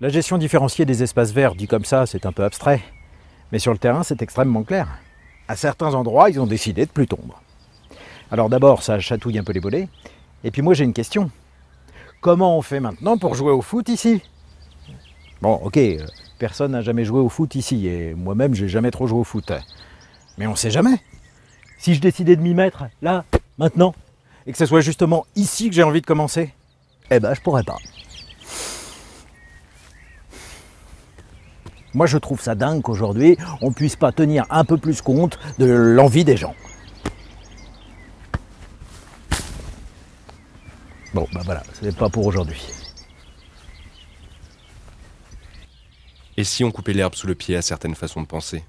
La gestion différenciée des espaces verts, dit comme ça, c'est un peu abstrait. Mais sur le terrain, c'est extrêmement clair. À certains endroits, ils ont décidé de plus tondre. Alors d'abord, ça chatouille un peu les volets. Et puis moi, j'ai une question. Comment on fait maintenant pour jouer au foot ici? Bon, ok, personne n'a jamais joué au foot ici, et moi-même, j'ai jamais trop joué au foot. Mais on sait jamais. Si je décidais de m'y mettre, là, maintenant, et que ce soit justement ici que j'ai envie de commencer, eh ben, je pourrais pas. Moi, je trouve ça dingue qu'aujourd'hui, on ne puisse pas tenir un peu plus compte de l'envie des gens. Bon, ben voilà, c'est pas pour aujourd'hui. Et si on coupait l'herbe sous le pied à certaines façons de penser?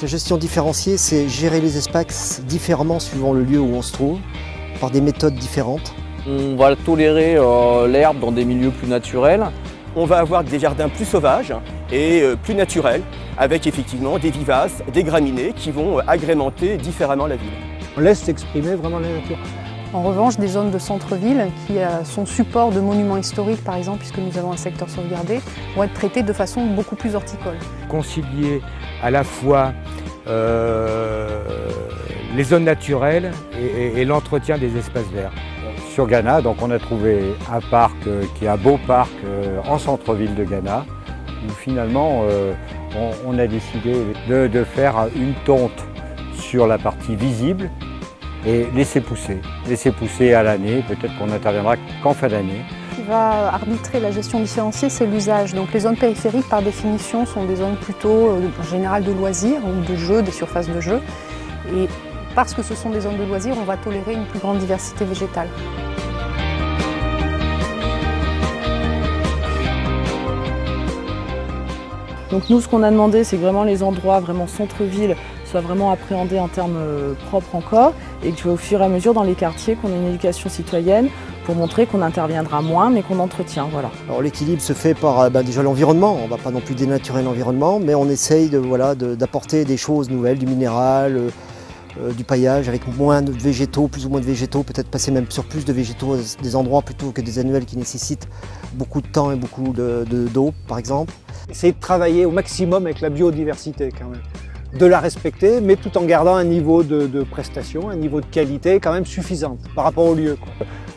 La gestion différenciée, c'est gérer les espaces différemment suivant le lieu où on se trouve, par des méthodes différentes. On va tolérer l'herbe dans des milieux plus naturels. On va avoir des jardins plus sauvages et plus naturels, avec effectivement des vivaces, des graminées qui vont agrémenter différemment la ville. On laisse s'exprimer vraiment la nature. En revanche, des zones de centre-ville qui sont support de monuments historiques, par exemple, puisque nous avons un secteur sauvegardé, vont être traitées de façon beaucoup plus horticole. Concilier à la fois les zones naturelles et l'entretien des espaces verts. Sur Ghana, donc on a trouvé un parc qui est un beau parc en centre-ville de Ghana, où finalement on a décidé de faire une tonte sur la partie visible et laisser pousser à l'année, peut-être qu'on n'interviendra qu'en fin d'année. Ce qui va arbitrer la gestion différenciée, c'est l'usage. Donc les zones périphériques, par définition, sont des zones plutôt en général de loisirs ou de jeux, des surfaces de jeux. Et parce que ce sont des zones de loisirs, on va tolérer une plus grande diversité végétale. Donc nous, ce qu'on a demandé, c'est que vraiment les endroits vraiment centre-ville soient vraiment appréhendés en termes propres encore, et que au fur et à mesure dans les quartiers, qu'on ait une éducation citoyenne pour montrer qu'on interviendra moins, mais qu'on entretient. Voilà. Alors l'équilibre se fait par déjà l'environnement. On ne va pas non plus dénaturer l'environnement, mais on essaye d'apporter des choses nouvelles, du minéral, du paillage avec moins de végétaux, plus ou moins de végétaux, peut-être passer même sur plus de végétaux des endroits plutôt que des annuels qui nécessitent beaucoup de temps et beaucoup d'eau, par exemple. Essayer de travailler au maximum avec la biodiversité quand même. De la respecter, mais tout en gardant un niveau de prestation, un niveau de qualité quand même suffisant par rapport au lieu.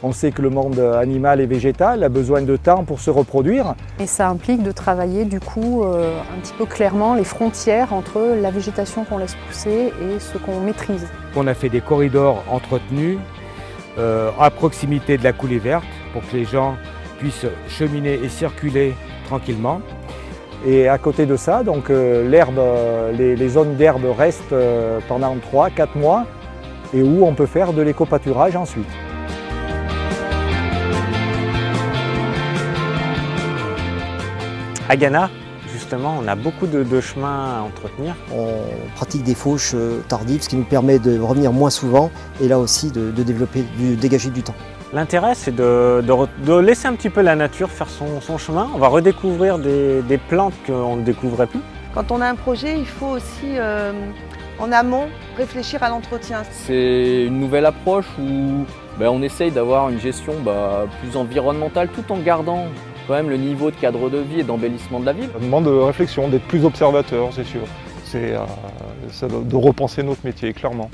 On sait que le monde animal et végétal a besoin de temps pour se reproduire. Et ça implique de travailler du coup un petit peu clairement les frontières entre la végétation qu'on laisse pousser et ce qu'on maîtrise. On a fait des corridors entretenus à proximité de la coulée verte pour que les gens puissent cheminer et circuler tranquillement. Et à côté de ça, donc l'herbe, les zones d'herbe restent pendant 3-4 mois et où on peut faire de l'éco-pâturage ensuite. À Ghana, justement, on a beaucoup de chemins à entretenir. On pratique des fauches tardives, ce qui nous permet de revenir moins souvent et là aussi de dégager du temps. L'intérêt, c'est de laisser un petit peu la nature faire son chemin. On va redécouvrir des plantes qu'on ne découvrait plus. Quand on a un projet, il faut aussi, en amont, réfléchir à l'entretien. C'est une nouvelle approche où on essaye d'avoir une gestion plus environnementale tout en gardant quand même le niveau de cadre de vie et d'embellissement de la ville. Ça demande de réflexion, d'être plus observateur, c'est sûr. C'est de repenser notre métier, clairement.